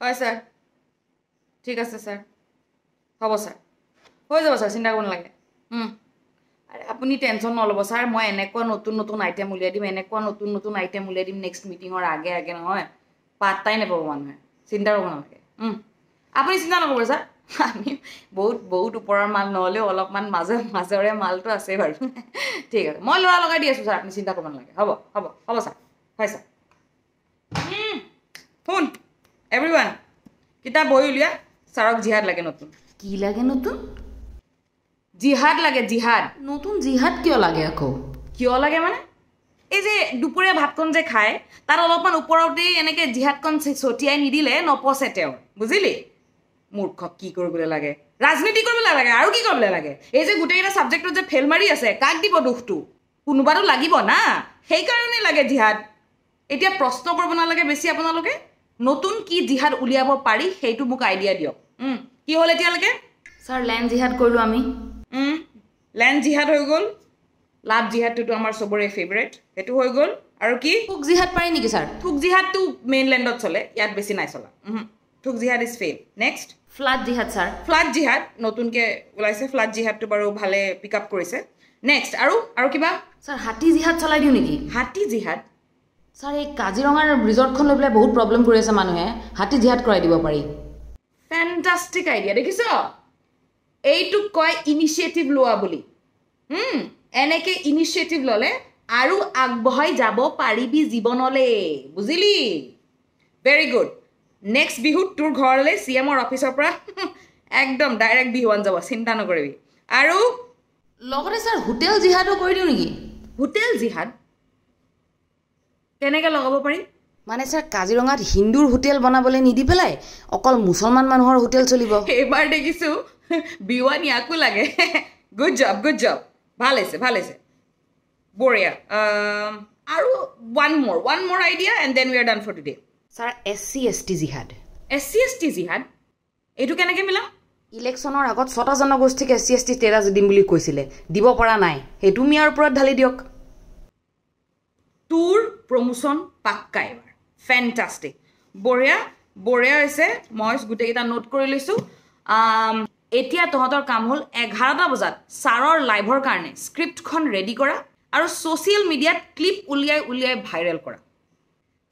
হয় স্যাৰ ঠিক আছে স্যাৰ হ'ব স্যাৰ হৈ যাব স্যাৰ চিন্তা কৰিব নালাগে আৰে আপুনি টেনশন নল'ব স্যাৰ মই এনেকুৱা নতুন নতুন আইটেম উলিয়াই দিম এনেকুৱা নতুন নতুন আইটেম উলিয়াই দিম নেক্সট মিটিঙৰ আগে আগে নহয় পাত্তাই নাপাব মানুহে চিন্তা কৰিব নালাগে আপুনি চিন্তা নকৰিব স্যাৰ আমি বহুত ওপৰৰ মাল নহ'লেও অলপমান মাজৰে মালটো আছে বাৰু ঠিক আছে মই ল'ৰা লগাই দি আছোঁ স্যাৰ আপুনি চিন্তা কৰিব নালাগে হ'ব স্যাৰ হয় স্যাৰ শুন এভৰিৱান কিতাপ বহি উলিয়া ছাৰক জিহাদ লাগে নতুন কি লাগে নতুন জিহাদ লাগে জিহাদ নতুন জিহাদ কিয় লাগে আকৌ কিয় লাগে মানে এই যে দুপৰীয়া ভাতকণ যে খায় তাৰ অলপমান ওপৰতেই এনেকৈ জিহাদকণ ছটিয়াই নিদিলে নপচে তেওঁ বুজিলি মূৰ্খ কি কৰিবলৈ লাগে ৰাজনীতি কৰিবলৈ লাগে আৰু কি কৰিবলৈ লাগে এই যে গোটেইকেইটা ছাবজেক্টত যে ফেল মাৰি আছে কাক দিব দুখটো কোনোবাতো লাগিব না সেইকাৰণে লাগে জিহাদ এতিয়া প্ৰশ্ন কৰিব নালাগে বেছি আপোনালোকে নতুন কি জিহাদ উলিয়াব পাৰি সেইটো মোক আইডিয়া দিয়ক কি হ'ল এতিয়ালৈকে স্যাৰ লেণ্ড জিহাদ কৰিলোঁ আমি লেণ্ড জিহাদ হৈ গ'ল লাভ জিহাদটোতো আমাৰ চবৰে ফেভৰেট সেইটো হৈ গ'ল আৰু কি থুক জিহাদ পাৰি নেকি ছাৰ থুক জিহাদটো মেইনলেণ্ডত চলে ইয়াত বেছি নাই চলা থুক জিহাদ ইজ ফেইল নেক্সট ফ্লাড জিহাদ ছাৰ ফ্লাড জিহাদ নতুনকৈ ওলাইছে ফ্লাড জিহাদটো বাৰু ভালে পিক আপ কৰিছে নেক্সট আৰু কিবা ছাৰ হাতী জিহাদ চলাই দিওঁ নেকি হাতী জিহাদ ছাৰ এই কাজিৰঙাৰ ৰিজৰ্টখন লৈ পেলাই বহুত প্ৰব্লেম কৰি আছে মানুহে হাতী জিহাদ কৰাই দিব পাৰি ফেণ্টাষ্টিক আইডিয়া দেখিছ এইটোক কয় ইনিচিয়েটিভ লোৱা বুলি এনেকৈ ইনিচিয়েটিভ ল'লে আৰু আগবঢ়াই যাব পাৰিবি জীৱনলৈ বুজিলি ভেৰি গুড নেক্সট বিহুত তোৰ ঘৰলৈ CMৰ অফিচৰ পৰা একদম ডাইৰেক্ট বিহুৱান যাব চিন্তা নকৰিবি আৰু লগতে ছাৰ হোটেল জিহাদো কৰি দিওঁ নেকি হোটেল জিহাদ কেনেকৈ লগাব পাৰি মানে ছাৰ কাজিৰঙাত হিন্দুৰ হোটেল বনাবলৈ নিদি পেলাই অকল মুছলমান মানুহৰ হোটেল চলিব এইবাৰ দেখিছোঁ বিহুৱান ইয়াকো লাগে গুড জব ভাল হৈছে বঢ়িয়া আৰু ওৱান মোৰ idea and then we are done for today sir SC ST জিহাদ SC জিহাদ এইটো কেনেকৈ মিলাম ইলেকশ্যনৰ আগত 6টা জনগোষ্ঠীক SC ST ষ্টেটাছ দিম বুলি কৈছিলে দিব পৰা নাই সেইটো মিয়াৰ ওপৰত ঢালি দিয়ক তোৰ প্ৰমোশ্যন পাক্কা এবাৰ ফেণ্টাষ্টিক বঢ়িয়া হৈছে মই গোটেইকেইটা নোট কৰি লৈছোঁ এতিয়া তহঁতৰ কাম হ'ল 11টা বজাত ছাৰৰ লাইভৰ কাৰণে স্ক্ৰিপ্টখন ৰেডি কৰা আৰু ছ'চিয়েল মিডিয়াত ক্লিপ উলিয়াই ভাইৰেল কৰা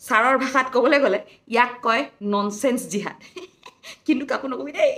ছাৰৰ ভাষাত ক'বলৈ গ'লে ইয়াক কয় ননচেন্স জিহাদ কিন্তু কাকো নকবি দেই